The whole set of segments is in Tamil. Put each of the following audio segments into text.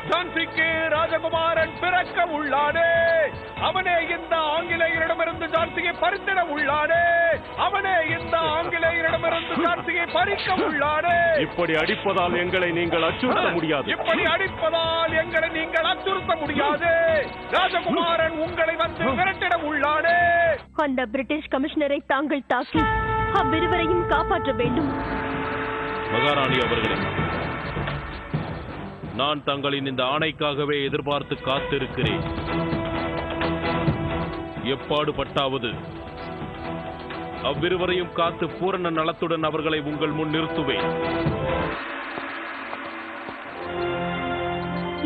ஜான்சிக்கு ராஜகுமாரன் பிறக்க உள்ளானே, அவனே இந்த ஆங்கிலேயரிடமிருந்து ஜான்சியை பறித்திட உள்ளானே, அவனே இந்த ஆங்கிலேயரிடமிருந்து ஜான்சியை பறிக்க உள்ளானே. இப்படி அடிப்பதால் எங்களை நீங்கள் அச்சுறுத்த முடியாது. இப்படி அடிப்பதால் எங்களை நீங்கள் அச்சுறுத்த முடியாது. ராஜகுமாரன் உங்களை வந்து விரட்டிட உள்ளானே. அந்த பிரிட்டிஷ் கமிஷனரை தாங்கள் தாக்கி அவ்விருவரையும் காப்பாற்ற வேண்டும். மகாராணி அவர்களே, நான் தங்களின் இந்த ஆணைக்காகவே எதிர்பார்த்து காத்திருக்கிறேன். எப்பாடுபட்டாவது அவ்விருவரையும் காத்து பூரண நலத்துடன் அவர்களை உங்கள் முன் நிறுத்துவேன்.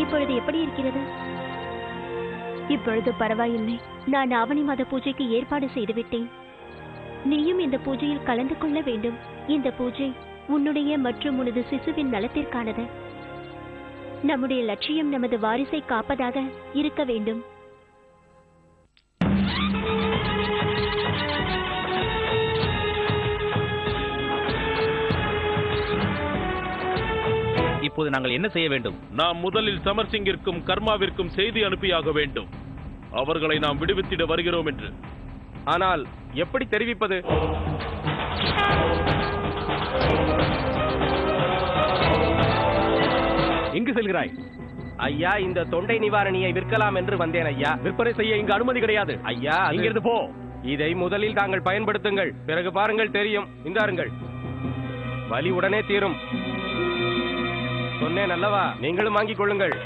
இப்பொழுது எப்படி இருக்கிறது? இப்பொழுது பரவாயில்லை. நான் ஆவணி மாத பூஜைக்கு ஏற்பாடு செய்துவிட்டேன். நீயும் இந்த பூஜையில் கலந்து கொள்ள வேண்டும். இந்த பூஜை உன்னுடைய மற்றும் உனது சிசுவின் நலத்திற்கானது. நம்முடைய லட்சியம் நமது வாரிசை காப்பதாக இருக்க வேண்டும். இப்போது நாங்கள் என்ன செய்ய வேண்டும்? நாம் முதலில் சமர்சிங்கிற்கும் கர்மாவிற்கும் செய்தி அனுப்பியாக வேண்டும், அவர்களை நாம் விடுவித்திட வருகிறோம் என்று. ஆனால் எப்படி தெரிவிப்பது? எங்கு செல்கிறாய்? ஐயா, இந்த தொண்டை நிவாரணியை விற்கலாம் என்று வந்தேன் ஐயா. விற்பனை செய்ய இங்கு அனுமதி கிடையாது. ஐயா, இங்கிருந்து போ. இதை முதலில் தாங்கள் பயன்படுத்துங்கள், பிறகு பாருங்கள் தெரியும். இந்தாருங்கள், வலி உடனே தீரும். சொன்னேன் அல்லவா, நீங்களும் வாங்கிக் கொள்ளுங்கள்.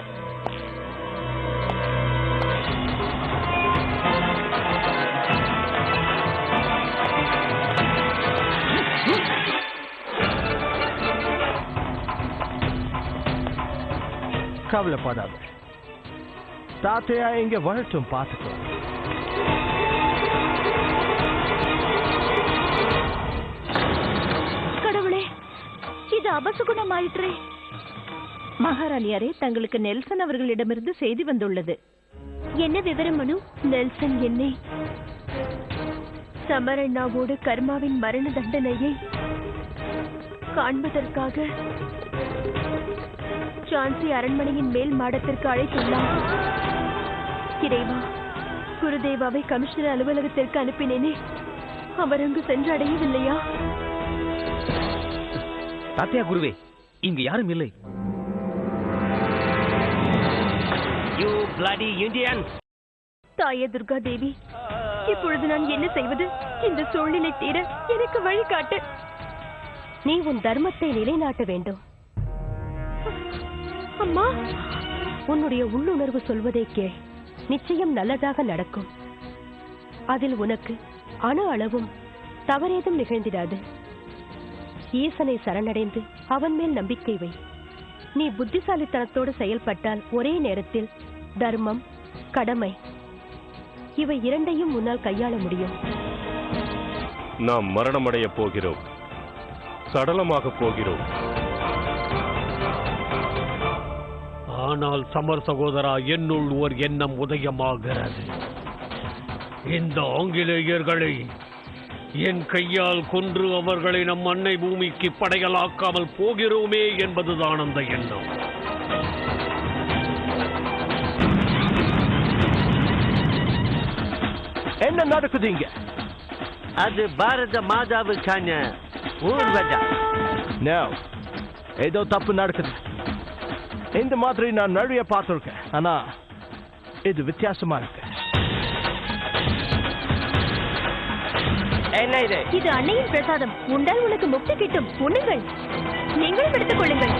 கவலைப்படாத, தாத்தையா இங்க வரட்டும், பார்த்துக்கலாம். கடவுளே, இது அபசகுணமாயிற்றே. மகாராணியாரே, தங்களுக்கு நெல்சன் அவர்களிடமிருந்து செய்தி வந்துள்ளது. என்ன விவரம் மனு? நெல்சன் என்னை சமரண்ணாவோடு கர்மாவின் மரண தண்டனையை காண்பதற்காக ஜான்சி அரண்மனையின் மேல் மாடத்திற்கு அழைத்துள்ளார். இறைவா, குருதேவாவை கமிஷனர் அலுவலகத்திற்கு அனுப்பினேனே, அவர் அங்கு சென்று அடையவில்லையா? தாத்தியா குருவே, இங்கு யாரும் இல்லை. You bloody Indians! தாயே துர்கா தேவி, இப்பொழுது நான் என்ன செய்வது? இந்த சூழ்நிலை தீர எனக்கு வழிகாட்டு. நீ உன் தர்மத்தை நிலைநாட்ட வேண்டும். அம்மா, உன்னுடைய உள்ளுணர்வு சொல்வதை கேள். நிச்சயம் நல்லதாக நடக்கும். அதில் உனக்கு அணு அளவும் தவறேதும் நிகழ்ந்திடாது. ஈசனை சரணடைந்து அவன் மேல் நம்பிக்கை வை. நீ புத்திசாலித்தனத்தோடு செயல்பட்டால் ஒரே நேரத்தில் தர்மம், கடமை இவை இரண்டையும் உன்னால் கையாள முடியும். நாம் மரணமடைய போகிறோம், சடலமாக போகிறோம். ஆனால் சமர் சகோதரா, என்னுள் ஒரு எண்ணம் உதயமாகிறது. இந்த ஆங்கிலேயர்களை என் கையால் கொன்று அவர்களை நம் அன்னை பூமிக்கு படையலாக்காமல் போகிறோமே என்பதுதான் அந்த எண்ணம். என்ன நடக்குது இங்க? அது பாரத மாதாவுக்கான ஊர்வலம். ஏதோ தப்பு நடக்குது. இந்த மாதிரி நான் நிறைய பார்த்திருக்கேன், ஆனா இது வித்தியாசமா இருக்கு. என்ன இது? இது அன்னையின் பிரசாதம். உண்டால் உனக்கு முக்தி கிட்டும். உண்ணுங்கள், நீங்கள் எடுத்துக் கொள்ளுங்கள்.